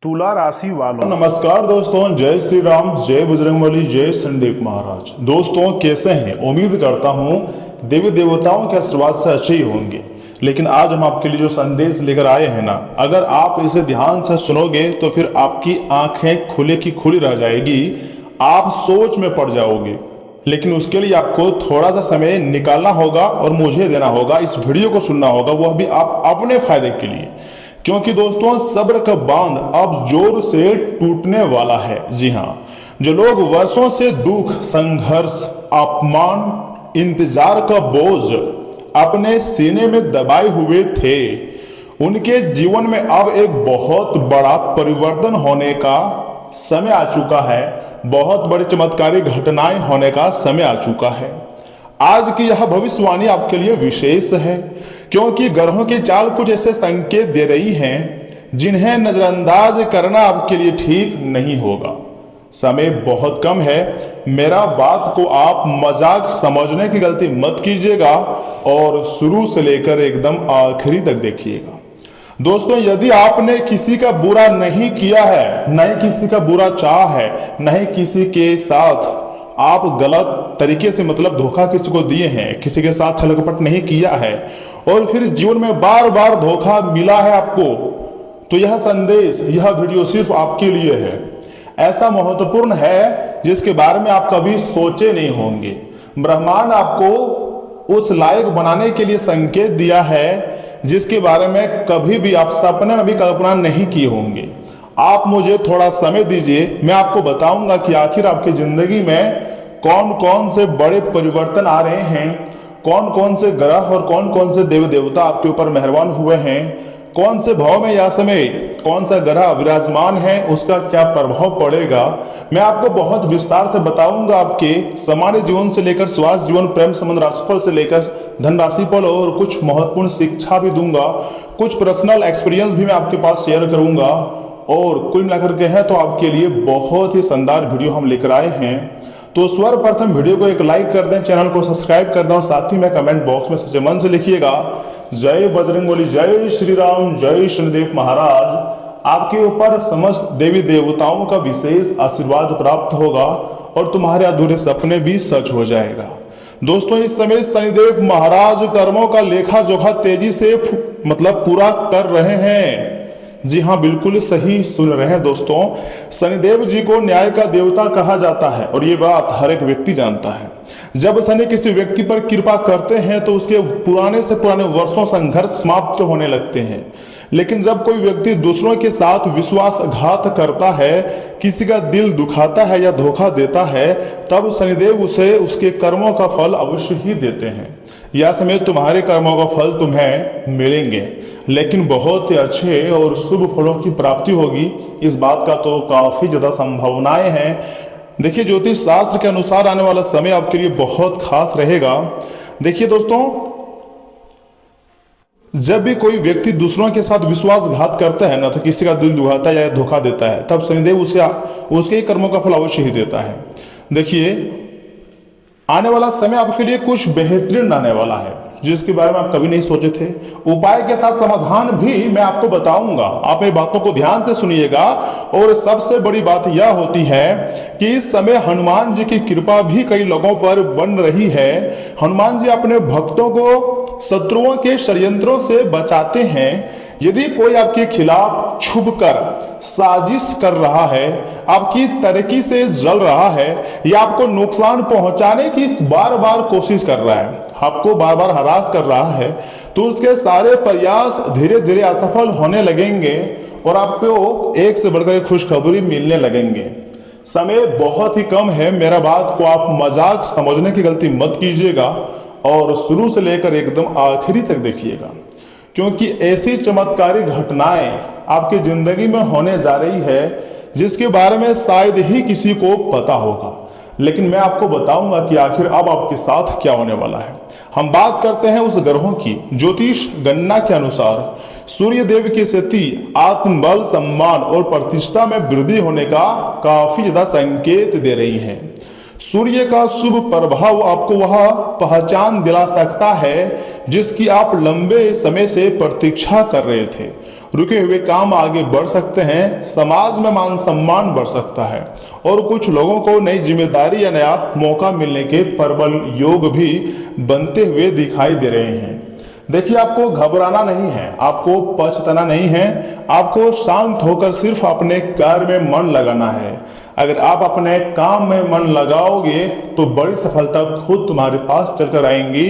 तुला राशि वालों, नमस्कार दोस्तों, जय श्री राम, जय बजरंगबली, जय शनिदेव महाराज। दोस्तों कैसे हैं? उम्मीद करता हूं देवी देवताओं के आशीर्वाद से अच्छे ही होंगे। लेकिन आज हम आपके लिए जो संदेश लेकर आए हैं ना, अगर आप इसे ध्यान से सुनोगे तो फिर आपकी आंखें खुले की खुली रह जाएगी, आप सोच में पड़ जाओगे। लेकिन उसके लिए आपको थोड़ा सा समय निकालना होगा और मुझे देना होगा, इस वीडियो को सुनना होगा, वह भी आप अपने फायदे के लिए। क्योंकि दोस्तों सब्र का बांध अब जोर से टूटने वाला है। जी हाँ, जो लोग वर्षों से दुख, संघर्ष, अपमान, इंतजार का बोझ अपने सीने में दबाए हुए थे, उनके जीवन में अब एक बहुत बड़ा परिवर्तन होने का समय आ चुका है। बहुत बड़ी चमत्कारी घटनाएं होने का समय आ चुका है। आज की यह भविष्यवाणी आपके लिए विशेष है, क्योंकि ग्रहों की चाल कुछ ऐसे संकेत दे रही हैं जिन्हें नजरअंदाज करना आपके लिए ठीक नहीं होगा। समय बहुत कम है, मेरा बात को आप मजाक समझने की गलती मत कीजिएगा और शुरू से लेकर एकदम आखिरी तक देखिएगा। दोस्तों यदि आपने किसी का बुरा नहीं किया है, नहीं किसी का बुरा चाहा है, नहीं किसी के साथ आप गलत तरीके से मतलब धोखा किसी को दिए हैं, किसी के साथ छलकपट नहीं किया है और फिर जीवन में बार बार धोखा मिला है आपको, तो यह संदेश, यह वीडियो सिर्फ आपके लिए है। ऐसा महत्वपूर्ण है जिसके बारे में आप कभी सोचे नहीं होंगे। ब्रह्मांड आपको उस लायक बनाने के लिए संकेत दिया है जिसके बारे में कभी भी आप सपने में भी कल्पना नहीं किए होंगे। आप मुझे थोड़ा समय दीजिए, मैं आपको बताऊंगा कि आखिर आपकी जिंदगी में कौन कौन से बड़े परिवर्तन आ रहे हैं, कौन कौन से ग्रह और कौन कौन से देव देवता आपके ऊपर मेहरबान हुए हैं, कौन से भाव में यह समय कौन सा ग्रह विराजमान है, उसका क्या प्रभाव पड़ेगा। मैं आपको बहुत विस्तार से बताऊंगा। आपके सामान्य जीवन से लेकर स्वास्थ्य जीवन, प्रेम संबंध, राशिफल से लेकर धनराशि फल और कुछ महत्वपूर्ण शिक्षा भी दूंगा। कुछ पर्सनल एक्सपीरियंस भी मैं आपके पास शेयर करूंगा और कुल मिलाकर के है तो आपके लिए बहुत ही शानदार वीडियो हम लेकर आए हैं। तो सर्वप्रथम वीडियो को एक लाइक कर दें, चैनल को सब्सक्राइब कर दें और साथ ही में कमेंट बॉक्स में सच्चे मन से लिखिएगा जय बजरंगबली, जय श्री राम, जय शनिदेव महाराज। आपके ऊपर समस्त देवी देवताओं का विशेष आशीर्वाद प्राप्त होगा और तुम्हारे अधूरे सपने भी सच हो जाएगा। दोस्तों इस समय शनिदेव महाराज कर्मों का लेखा जोखा तेजी से पूरा कर रहे हैं। जी हाँ, बिल्कुल सही सुन रहे हैं दोस्तों। शनिदेव जी को न्याय का देवता कहा जाता है और ये बात हर एक व्यक्ति जानता है। जब शनि किसी व्यक्ति पर कृपा करते हैं तो उसके पुराने से पुराने वर्षों संघर्ष समाप्त होने लगते हैं। लेकिन जब कोई व्यक्ति दूसरों के साथ विश्वासघात करता है, किसी का दिल दुखाता है या धोखा देता है, तब शनिदेव उसे उसके कर्मों का फल अवश्य ही देते हैं। यह समय तुम्हारे कर्मों का फल तुम्हें मिलेंगे, लेकिन बहुत ही अच्छे और शुभ फलों की प्राप्ति होगी। इस बात का तो काफी ज्यादा संभावनाएं हैं। देखिए ज्योतिष शास्त्र के अनुसार आने वाला समय आपके लिए बहुत खास रहेगा। देखिए दोस्तों, जब भी कोई व्यक्ति दूसरों के साथ विश्वासघात करता है ना, तो किसी का दिल दुखाता है या धोखा देता है, तब शनिदेव उसके ही कर्मों का फल अवश्य ही देता है। देखिए आने वाला समय आपके लिए कुछ बेहतरीन आने वाला है जिसके बारे में आप कभी नहीं सोचे थे। उपाय के साथ समाधान भी मैं आपको बताऊंगा, आप मेरी बातों को ध्यान से सुनिएगा। और सबसे बड़ी बात यह होती है कि इस समय हनुमान जी की कृपा भी कई लोगों पर बन रही है। हनुमान जी अपने भक्तों को शत्रुओं के षड्यंत्रों से बचाते हैं। यदि कोई आपके खिलाफ छुपकर साजिश कर रहा है, आपकी तरक्की से जल रहा है या आपको नुकसान पहुंचाने की बार बार कोशिश कर रहा है, आपको बार बार हरास कर रहा है, तो उसके सारे प्रयास धीरे धीरे असफल होने लगेंगे और आपको एक से बढ़कर एक खुशखबरी मिलने लगेंगे। समय बहुत ही कम है, मेरा बात को आप मजाक समझने की गलती मत कीजिएगा और शुरू से लेकर एकदम आखिरी तक देखिएगा, क्योंकि ऐसी चमत्कारी घटनाएं आपकी जिंदगी में होने जा रही है जिसके बारे में शायद ही किसी को पता होगा। लेकिन मैं आपको बताऊंगा कि आखिर अब आपके साथ क्या होने वाला है। हम बात करते हैं उस ग्रहों की। ज्योतिष गणना के अनुसार सूर्य देव की स्थिति आत्मबल, सम्मान और प्रतिष्ठा में वृद्धि होने का काफी ज्यादा संकेत दे रही है। सूर्य का शुभ प्रभाव आपको वह पहचान दिला सकता है जिसकी आप लंबे समय से प्रतीक्षा कर रहे थे। रुके हुए काम आगे बढ़ सकते हैं, समाज में मान सम्मान बढ़ सकता है और कुछ लोगों को नई जिम्मेदारी या नया मौका मिलने के प्रबल योग भी बनते हुए दिखाई दे रहे हैं। देखिए, आपको घबराना नहीं है, आपको पछताना नहीं है, आपको शांत होकर सिर्फ अपने कार्य में मन लगाना है। अगर आप अपने काम में मन लगाओगे तो बड़ी सफलता खुद तुम्हारे पास चलकर आएंगी।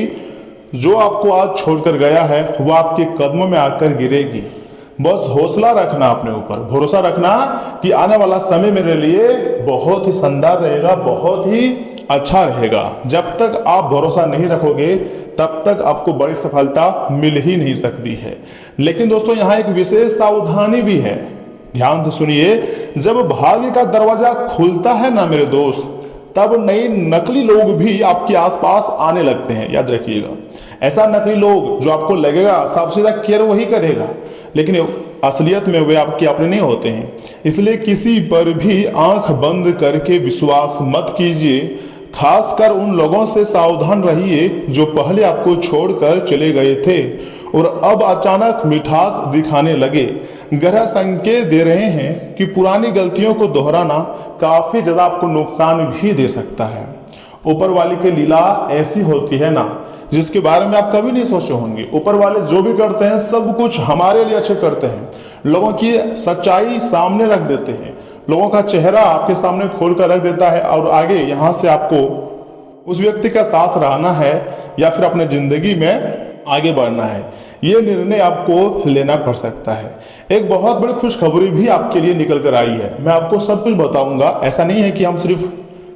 जो आपको आज छोड़कर गया है वो आपके कदमों में आकर गिरेगी। बस हौसला रखना, अपने ऊपर भरोसा रखना कि आने वाला समय मेरे लिए बहुत ही शानदार रहेगा, बहुत ही अच्छा रहेगा। जब तक आप भरोसा नहीं रखोगे तब तक आपको बड़ी सफलता मिल ही नहीं सकती है। लेकिन दोस्तों, यहाँ एक विशेष सावधानी भी है, ध्यान से सुनिए। जब भाग्य का दरवाजा खुलता है ना मेरे दोस्त, तब नई नकली लोग भी आपके आसपास आने लगते हैं। याद रखिएगा, ऐसा नकली लोग जो आपको लगेगा सबसे ज्यादा केयर वही करेगा, लेकिन असलियत में वे आपके अपने नहीं होते हैं। इसलिए किसी पर भी आंख बंद करके विश्वास मत कीजिए। खासकर उन लोगों से सावधान रहिए जो पहले आपको छोड़कर चले गए थे और अब अचानक मिठास दिखाने लगे। गहरा संकेत दे रहे हैं कि पुरानी गलतियों को दोहराना काफी ज्यादा आपको नुकसान भी दे सकता है। ऊपर वाले की लीला ऐसी होती है ना, जिसके बारे में आप कभी नहीं सोचे होंगे। ऊपर वाले जो भी करते हैं सब कुछ हमारे लिए अच्छे करते हैं। लोगों की सच्चाई सामने रख देते हैं, लोगों का चेहरा आपके सामने खोल कर रख देता है और आगे यहाँ से आपको उस व्यक्ति का साथ रहना है या फिर अपने जिंदगी में आगे बढ़ना है, ये निर्णय आपको लेना पड़ सकता है। एक बहुत बड़ी खुशखबरी भी आपके लिए निकल कर आई है। मैं आपको सब कुछ बताऊंगा, ऐसा नहीं है कि हम सिर्फ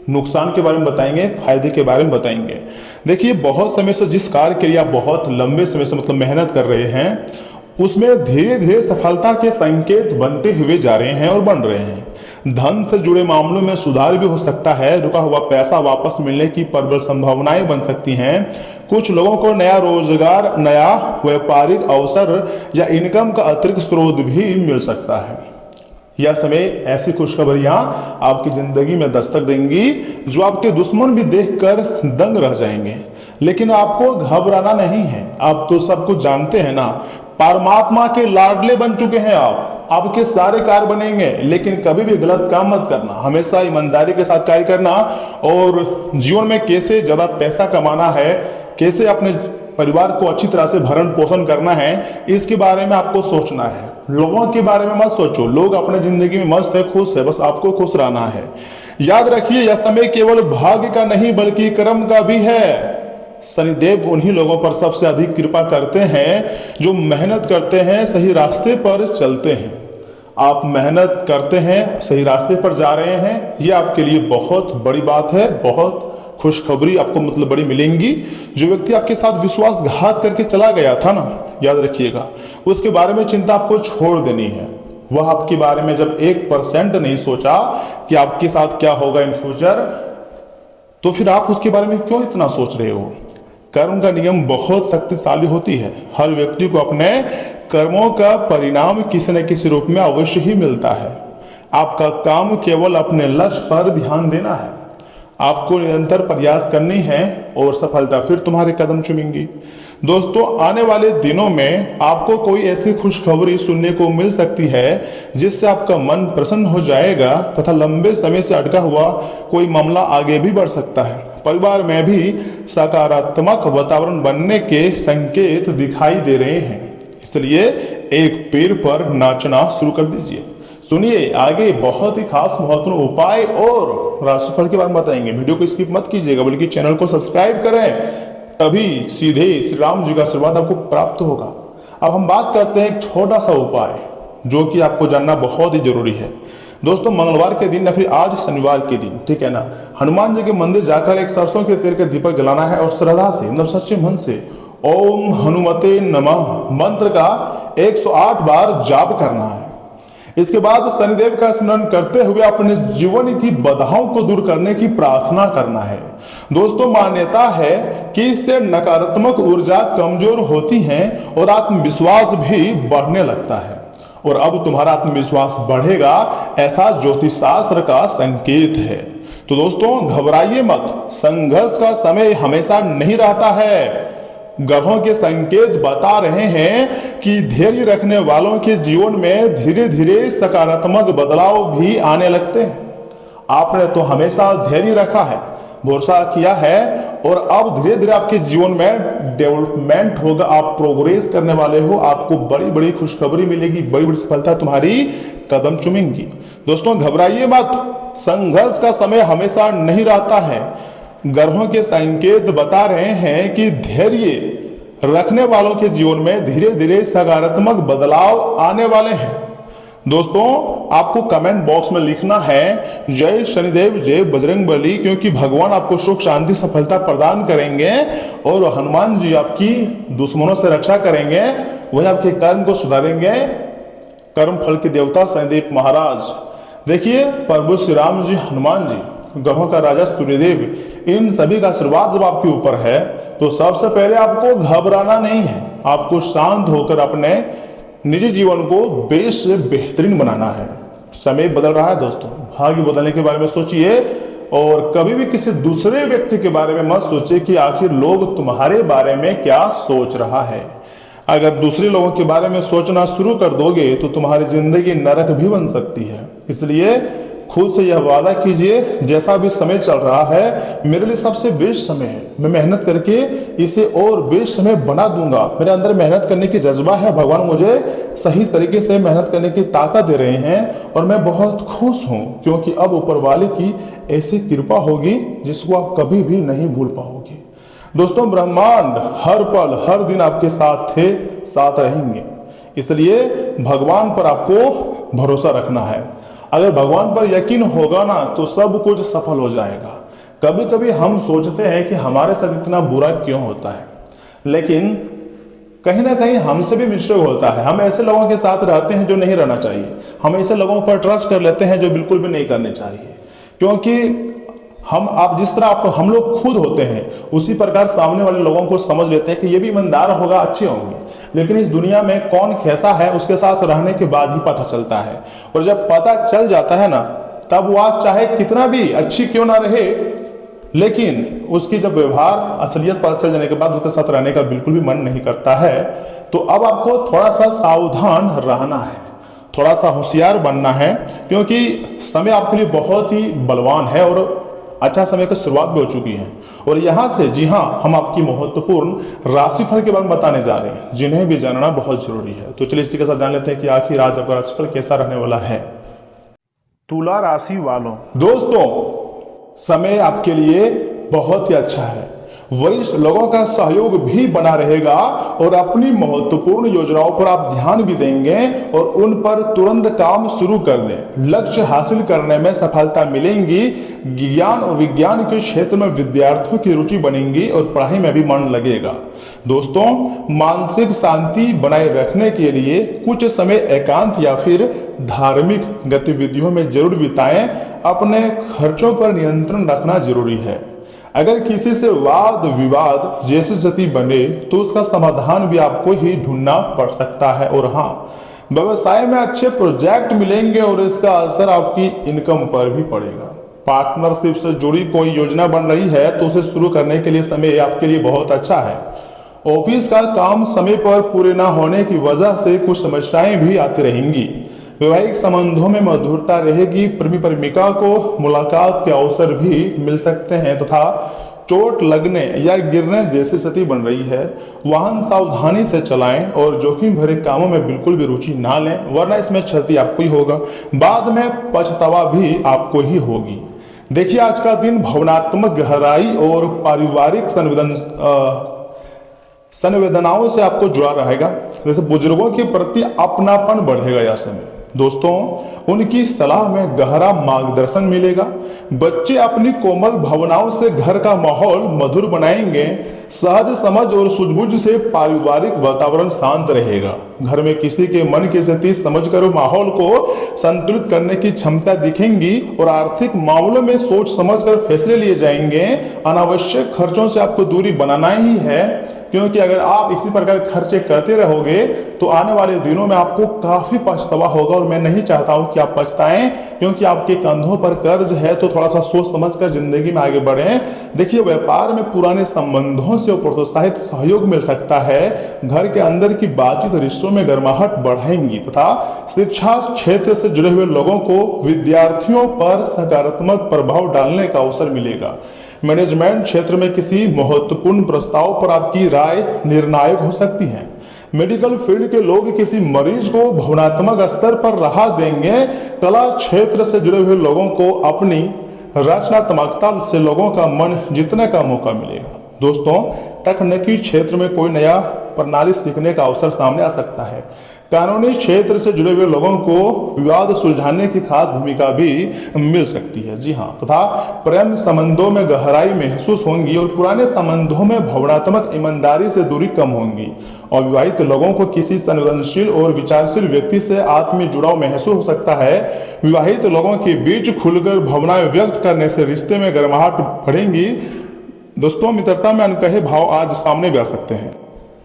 नुकसान के बारे में बताएंगे, फायदे के बारे में बताएंगे। देखिए, बहुत समय से जिस कार्य के लिए आप बहुत लंबे समय से मेहनत कर रहे हैं, उसमें धीरे धीरे सफलता के संकेत बनते हुए जा रहे हैं और बन रहे हैं। धन से जुड़े मामलों में सुधार भी हो सकता है, रुका हुआ पैसा वापस मिलने की प्रबल संभावनाएं बन सकती हैं। कुछ लोगों को नया रोजगार, नया व्यापारिक अवसर या इनकम का अतिरिक्त स्रोत भी मिल सकता है। यह समय ऐसी खुशखबरियां आपकी जिंदगी में दस्तक देंगी जो आपके दुश्मन भी देखकर दंग रह जाएंगे। लेकिन आपको घबराना नहीं है, आप तो सब कुछ जानते हैं ना, परमात्मा के लाडले बन चुके हैं आप। आपके सारे कार्य बनेंगे, लेकिन कभी भी गलत काम मत करना, हमेशा ईमानदारी के साथ कार्य करना और जीवन में कैसे ज्यादा पैसा कमाना है, कैसे अपने परिवार को अच्छी तरह से भरण पोषण करना है, इसके बारे में आपको सोचना है। लोगों के बारे में मत सोचो, लोग अपने जिंदगी में मस्त है, खुश है, बस आपको खुश रहना है। याद रखिए, यह समय केवल भाग्य का नहीं बल्कि कर्म का भी है। शनिदेव उन्हीं लोगों पर सबसे अधिक कृपा करते हैं जो मेहनत करते हैं, सही रास्ते पर चलते हैं। आप मेहनत करते हैं, सही रास्ते पर जा रहे हैं, ये आपके लिए बहुत बड़ी बात है। बहुत खुशखबरी आपको बड़ी मिलेंगी। जो व्यक्ति आपके साथ विश्वासघात करके चला गया था ना, याद रखिएगा, उसके बारे में चिंता आपको छोड़ देनी है। वह आपके बारे में जब 1% नहीं सोचा कि आपके साथ क्या होगा इन फ्यूचर, तो फिर आप उसके बारे में क्यों इतना सोच रहे हो। कर्म का नियम बहुत शक्तिशाली होती है। हर व्यक्ति को अपने कर्मों का परिणाम किसी न किसी रूप में अवश्य ही मिलता है। आपका काम केवल अपने लक्ष्य पर ध्यान देना है। आपको निरंतर प्रयास करनी है और सफलता फिर तुम्हारे कदम चूमेंगी। दोस्तों, आने वाले दिनों में आपको कोई ऐसी खुशखबरी सुनने को मिल सकती है जिससे आपका मन प्रसन्न हो जाएगा तथा लंबे समय से अटका हुआ कोई मामला आगे भी बढ़ सकता है। परिवार में भी सकारात्मक वातावरण बनने के संकेत दिखाई दे रहे हैं, इसलिए एक पैर पर नाचना शुरू कर दीजिए। सुनिए, आगे बहुत ही खास महत्वपूर्ण उपाय और राशिफल के बारे में बताएंगे। वीडियो को स्किप मत कीजिएगा, बल्कि चैनल को सब्सक्राइब करें, तभी सीधे श्री राम जी का आशीर्वाद आपको प्राप्त होगा। अब हम बात करते हैं एक छोटा सा उपाय जो कि आपको जानना बहुत ही जरूरी है। दोस्तों, मंगलवार के दिन या फिर आज शनिवार के दिन, ठीक है ना, हनुमान जी के मंदिर जाकर एक सरसों के तेल का दीपक जलाना है और श्रद्धा से सच्चे मन से ओम हनुमते नमः मंत्र का 108 बार जाप करना है। इसके बाद शनिदेव का स्मरण करते हुए अपने जीवन की बाधाओं को दूर करने की प्रार्थना करना है। दोस्तों, मान्यता है कि इससे नकारात्मक ऊर्जा कमजोर होती है और आत्मविश्वास भी बढ़ने लगता है। और अब तुम्हारा आत्मविश्वास बढ़ेगा, ऐसा ज्योतिष शास्त्र का संकेत है। तो दोस्तों, घबराइए मत, संघर्ष का समय हमेशा नहीं रहता है। ग्रहों के संकेत बता रहे हैं कि धैर्य रखने वालों के जीवन में धीरे धीरे सकारात्मक बदलाव भी आने लगते हैं। आपने तो हमेशा धैर्य रखा है, भरोसा किया है, और अब धीरे धीरे आपके जीवन में डेवलपमेंट होगा, आप प्रोग्रेस करने वाले हो, आपको बड़ी बड़ी खुशखबरी मिलेगी, बड़ी बड़ी सफलता तुम्हारी कदम चूमेंगी। दोस्तों घबराइए मत, संघर्ष का समय हमेशा नहीं रहता है। ग्रहों के संकेत बता रहे हैं कि धैर्य रखने वालों के जीवन में धीरे धीरे सकारात्मक बदलाव आने वाले हैं। दोस्तों आपको कमेंट बॉक्स में लिखना है जय शनिदेव जय बजरंगबली, क्योंकि भगवान आपको सुख शांति सफलता प्रदान करेंगे और हनुमान जी आपकी दुश्मनों से रक्षा करेंगे, वही आपके कर्म को सुधारेंगे। कर्म फल के देवता शनिदेव महाराज, देखिए प्रभु श्री राम जी, हनुमान जी, ग्रहों का राजा सूर्यदेव, इन सभी का आशीर्वाद जब आपके ऊपर है तो सबसे पहले आपको घबराना नहीं है, आपको शांत होकर अपने निजी जीवन को बेस से बेहतरीन बनाना है। समय बदल रहा है दोस्तों, भाग्य बदलने के बारे में सोचिए और कभी भी किसी दूसरे व्यक्ति के बारे में मत सोचिए कि आखिर लोग तुम्हारे बारे में क्या सोच रहा है। अगर दूसरे लोगों के बारे में सोचना शुरू कर दोगे तो तुम्हारी जिंदगी नरक भी बन सकती है। इसलिए खुद से यह वादा कीजिए, जैसा भी समय चल रहा है मेरे लिए सबसे बेस्ट समय है, मैं मेहनत करके इसे और बेस्ट समय बना दूंगा। मेरे अंदर मेहनत करने की जज्बा है, भगवान मुझे सही तरीके से मेहनत करने की ताकत दे रहे हैं और मैं बहुत खुश हूं, क्योंकि अब ऊपर वाले की ऐसी कृपा होगी जिसको आप कभी भी नहीं भूल पाओगे। दोस्तों ब्रह्मांड हर पल हर दिन आपके साथ थे, साथ रहेंगे, इसलिए भगवान पर आपको भरोसा रखना है। अगर भगवान पर यकीन होगा ना तो सब कुछ सफल हो जाएगा। कभी कभी हम सोचते हैं कि हमारे साथ इतना बुरा क्यों होता है, लेकिन कहीं ना कहीं हमसे भी मिस्टेक होता है। हम ऐसे लोगों के साथ रहते हैं जो नहीं रहना चाहिए, हम ऐसे लोगों पर ट्रस्ट कर लेते हैं जो बिल्कुल भी नहीं करने चाहिए, क्योंकि आप जिस तरह हम लोग खुद होते हैं उसी प्रकार सामने वाले लोगों को समझ लेते हैं कि ये भी ईमानदार होगा, अच्छे होंगे। लेकिन इस दुनिया में कौन कैसा है उसके साथ रहने के बाद ही पता चलता है, और जब पता चल जाता है ना तब वह चाहे कितना भी अच्छी क्यों ना रहे, लेकिन उसकी जब व्यवहार असलियत पता चल जाने के बाद उसके साथ रहने का बिल्कुल भी मन नहीं करता है। तो अब आपको थोड़ा सा सावधान रहना है, थोड़ा सा होशियार बनना है, क्योंकि समय आपके लिए बहुत ही बलवान है और अच्छा समय की शुरुआत भी हो चुकी है। और यहाँ से जी हाँ, हम आपकी महत्वपूर्ण राशिफल के बारे में बताने जा रहे हैं जिन्हें भी जानना बहुत जरूरी है। तो चलिए इसी के साथ जान लेते हैं कि आखिर आज आपका राशिफल कैसा रहने वाला है। तुला राशि वालों, दोस्तों समय आपके लिए बहुत ही अच्छा है, वरिष्ठ लोगों का सहयोग भी बना रहेगा और अपनी महत्वपूर्ण योजनाओं पर आप ध्यान भी देंगे और उन पर तुरंत काम शुरू कर दें। लक्ष्य हासिल करने में सफलता मिलेंगी। ज्ञान और विज्ञान के क्षेत्र में विद्यार्थियों की रुचि बनेगी और पढ़ाई में भी मन लगेगा। दोस्तों मानसिक शांति बनाए रखने के लिए कुछ समय एकांत या फिर धार्मिक गतिविधियों में जरूर बिताएं। अपने खर्चों पर नियंत्रण रखना जरूरी है। अगर किसी से वाद विवाद जैसी स्थिति बने तो उसका समाधान भी आपको ही ढूंढना पड़ सकता है। और हाँ, व्यवसाय में अच्छे प्रोजेक्ट मिलेंगे और इसका असर आपकी इनकम पर भी पड़ेगा। पार्टनरशिप से जुड़ी कोई योजना बन रही है तो उसे शुरू करने के लिए समय आपके लिए बहुत अच्छा है। ऑफिस का काम समय पर पूरे ना होने की वजह से कुछ समस्याएं भी आती रहेंगी। वैवाहिक संबंधों में मधुरता रहेगी। प्रेमी प्रेमिका को मुलाकात के अवसर भी मिल सकते हैं तथा चोट लगने या गिरने जैसी स्थिति बन रही है। वाहन सावधानी से चलाएं और जोखिम भरे कामों में बिल्कुल भी रुचि ना लें, वरना इसमें क्षति आपको ही होगा, बाद में पछतावा भी आपको ही होगी। देखिए आज का दिन भावनात्मक गहराई और पारिवारिक संवेदनाओं से आपको जुड़ा रहेगा। जैसे बुजुर्गों के प्रति अपनापन बढ़ेगा यह समय। दोस्तों उनकी सलाह में गहरा मार्गदर्शन मिलेगा। बच्चे अपनी कोमल भावनाओं से घर का माहौल मधुर बनाएंगे। सहज समझ और सूझबूझ से पारिवारिक वातावरण शांत रहेगा। घर में किसी के मन की स्थिति समझकर माहौल को संतुलित करने की क्षमता दिखेंगी और आर्थिक मामलों में सोच समझकर फैसले लिए जाएंगे। अनावश्यक खर्चों से आपको दूरी बनाना ही है, क्योंकि अगर आप इसी प्रकार खर्चे करते रहोगे तो आने वाले दिनों में आपको काफी पछतावा होगा। और मैं नहीं चाहता हूं कि आप पछताएं, क्योंकि आपके कंधों पर कर्ज है। तो थोड़ा सा सोच समझकर जिंदगी में आगे बढ़ें। देखिए व्यापार में पुराने संबंधों से और प्रोत्साहित सहयोग मिल सकता है। घर के अंदर की बातचीत रिश्तों में गर्माहट बढ़ाएंगी तथा शिक्षा क्षेत्र से जुड़े हुए लोगों को विद्यार्थियों पर सकारात्मक प्रभाव डालने का अवसर मिलेगा। मैनेजमेंट क्षेत्र में किसी महत्वपूर्ण प्रस्ताव पर आपकी राय निर्णायक हो सकती है। मेडिकल फील्ड के लोग किसी मरीज को भावनात्मक स्तर पर राहत देंगे। कला क्षेत्र से जुड़े हुए लोगों को अपनी रचनात्मकता से लोगों का मन जीतने का मौका मिलेगा। दोस्तों, तकनीकी क्षेत्र में कोई नया प्रणाली सीखने का अवसर सामने आ सकता है। कानूनी क्षेत्र से जुड़े हुए लोगों को विवाद सुलझाने की खास भूमिका भी मिल सकती है। जी हाँ, तथा प्रेम संबंधों में गहराई महसूस होंगी और पुराने संबंधों में भावनात्मक ईमानदारी से दूरी कम होंगी। और विवाहित लोगों को किसी संवेदनशील और विचारशील व्यक्ति से आत्मीय जुड़ाव महसूस हो सकता है। विवाहित लोगों के बीच खुलकर भावनाएं व्यक्त करने से रिश्ते में गर्माहट बढ़ेंगी। दोस्तों, मित्रता में अनकहे भाव आज सामने भी आ सकते हैं।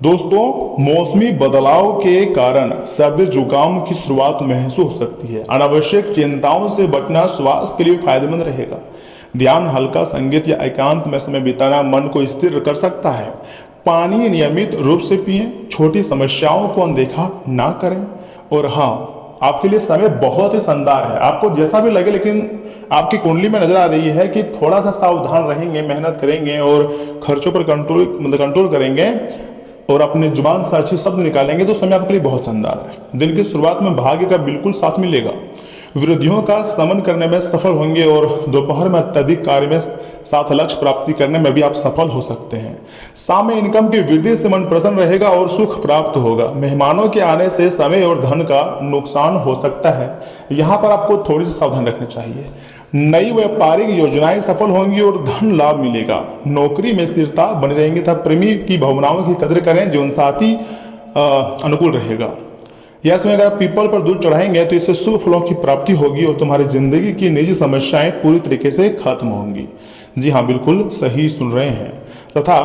दोस्तों, मौसमी बदलाव के कारण सर्दी जुकाम की शुरुआत महसूस हो सकती है। अनावश्यक चिंताओं से बचना स्वास्थ्य के लिए फायदेमंद रहेगा। ध्यान, हल्का संगीत या एकांत में समय बिताना मन को स्थिर कर सकता है। पानी नियमित रूप से पिएं, छोटी समस्याओं को अनदेखा ना करें। और हाँ, आपके लिए समय बहुत ही शानदार है। आपको जैसा भी लगे, लेकिन आपकी कुंडली में नजर आ रही है कि थोड़ा सा सावधान रहेंगे, मेहनत करेंगे और खर्चों पर कंट्रोल करेंगे और अपनी जुबान से अच्छे शब्द निकालेंगे तो समय आपके लिए बहुत शानदार है। दिन की शुरुआत में भाग्य का बिल्कुल साथ मिलेगा। विरोधियों का समन करने में सफल होंगे और दोपहर में अत्यधिक कार्य में साथ लक्ष्य प्राप्ति करने में भी आप सफल हो सकते हैं। शाम में इनकम की वृद्धि से मन प्रसन्न रहेगा और सुख प्राप्त होगा। मेहमानों के आने से समय और धन का नुकसान हो सकता है। यहाँ पर आपको थोड़ी सी सावधान रखनी चाहिए। नई व्यापारिक योजनाएं सफल होंगी और धन लाभ मिलेगा। नौकरी में स्थिरता बनी रहेंगी तथा प्रेमी की भावनाओं की कदर करें। जीवन साथी अनुकूल रहेगा। यह समय अगर आप पीपल पर दूध चढ़ाएंगे तो इससे शुभ फलों की प्राप्ति होगी और तुम्हारी जिंदगी की निजी समस्याएं पूरी तरीके से खत्म होंगी। जी हाँ, बिल्कुल सही सुन रहे हैं। तथा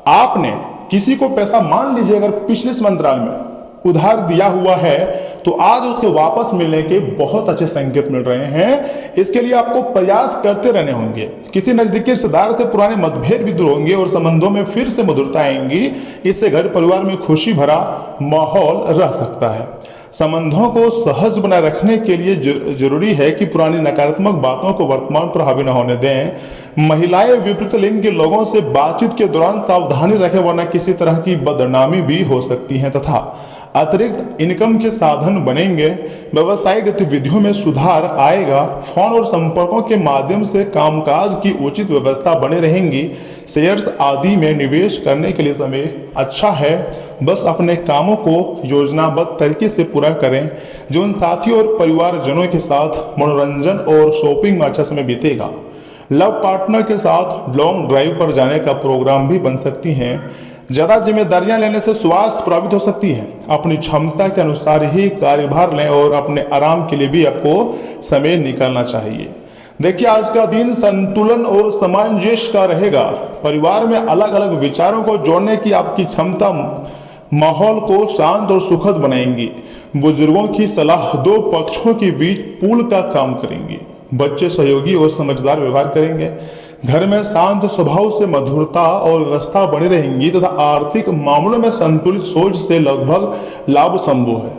आपने किसी को पैसा, मान लीजिए अगर पिछले मंत्राल में उधार दिया हुआ है तो आज उसके वापस मिलने के बहुत अच्छे संकेत मिल रहे हैं। इसके लिए आपको प्रयास करते रहने होंगे। किसी नजदीकी रिश्तेदार से पुराने मतभेद भी दूर होंगे और संबंधों में फिर से मधुरता आएंगी। इससे घर परिवार में खुशी भरा माहौल रह सकता है। संबंधों को सहज बनाए रखने के लिए जरूरी है कि पुरानी नकारात्मक बातों को वर्तमान पर हावी न होने दें। महिलाएं विपरीत लिंग के लोगों से बातचीत के दौरान सावधानी रखें, वरना किसी तरह की बदनामी भी हो सकती है। तथा अतिरिक्त इनकम के साधन बनेंगे। व्यवसायिक गतिविधियों में सुधार आएगा। फोन और संपर्कों के माध्यम से कामकाज की उचित व्यवस्था बने रहेंगी। शेयर्स आदि में निवेश करने के लिए समय अच्छा है। बस अपने कामों को योजनाबद्ध तरीके से पूरा करें। जीवन साथियों और परिवारजनों के साथ मनोरंजन और शॉपिंग में अच्छा समय बीतेगा। लव पार्टनर के साथ लॉन्ग ड्राइव पर जाने का प्रोग्राम भी बन सकती हैं। ज्यादा जिम्मेदारियां लेने से स्वास्थ्य प्रभावित हो सकती है। अपनी क्षमता के अनुसार ही कार्यभार लें और अपने आराम के लिए भी आपको समय निकालना चाहिए। देखिए, आज का दिन संतुलन और सामंजस्य का रहेगा। परिवार में अलग अलग विचारों को जोड़ने की आपकी क्षमता माहौल को शांत और सुखद बनाएंगी। बुजुर्गों की सलाह दो पक्षों के बीच पुल का काम करेंगी। बच्चे सहयोगी और समझदार व्यवहार करेंगे। घर में शांत स्वभाव से मधुरता और व्यवस्था बनी रहेंगी तथा आर्थिक मामलों में संतुलित सोच से लगभग लाभ संभव है।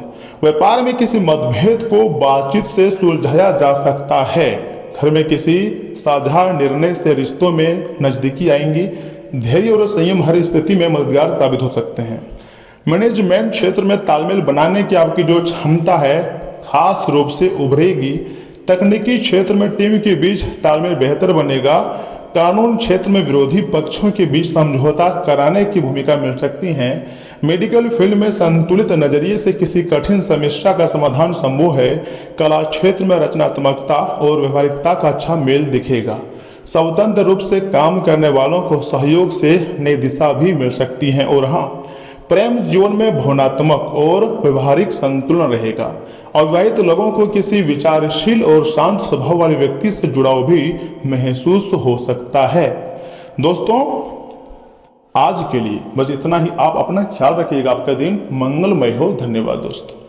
व्यापार में किसी मतभेद को बातचीत से सुलझाया जा सकता है। घर में किसी साझा निर्णय से रिश्तों में नजदीकी आएंगी। धैर्य और संयम हर स्थिति में मददगार साबित हो सकते हैं। मैनेजमेंट क्षेत्र में तालमेल बनाने की आपकी जो क्षमता है खास रूप से उभरेगी। तकनीकी क्षेत्र में टीम के बीच तालमेल बेहतर बनेगा। कानून क्षेत्र में विरोधी पक्षों के बीच समझौता कराने की भूमिका मिल सकती है। मेडिकल फील्ड में संतुलित नजरिए से किसी कठिन समस्या का समाधान संभव है। कला क्षेत्र में रचनात्मकता और व्यवहारिकता का अच्छा मेल दिखेगा। स्वतंत्र रूप से काम करने वालों को सहयोग से नई दिशा भी मिल सकती है। और हाँ, प्रेम जीवन में भावनात्मक और व्यवहारिक संतुलन रहेगा। अविवाहित लोगों को किसी विचारशील और शांत स्वभाव वाले व्यक्ति से जुड़ाव भी महसूस हो सकता है। दोस्तों, आज के लिए बस इतना ही। आप अपना ख्याल रखिएगा। आपका दिन मंगलमय हो। धन्यवाद दोस्तों।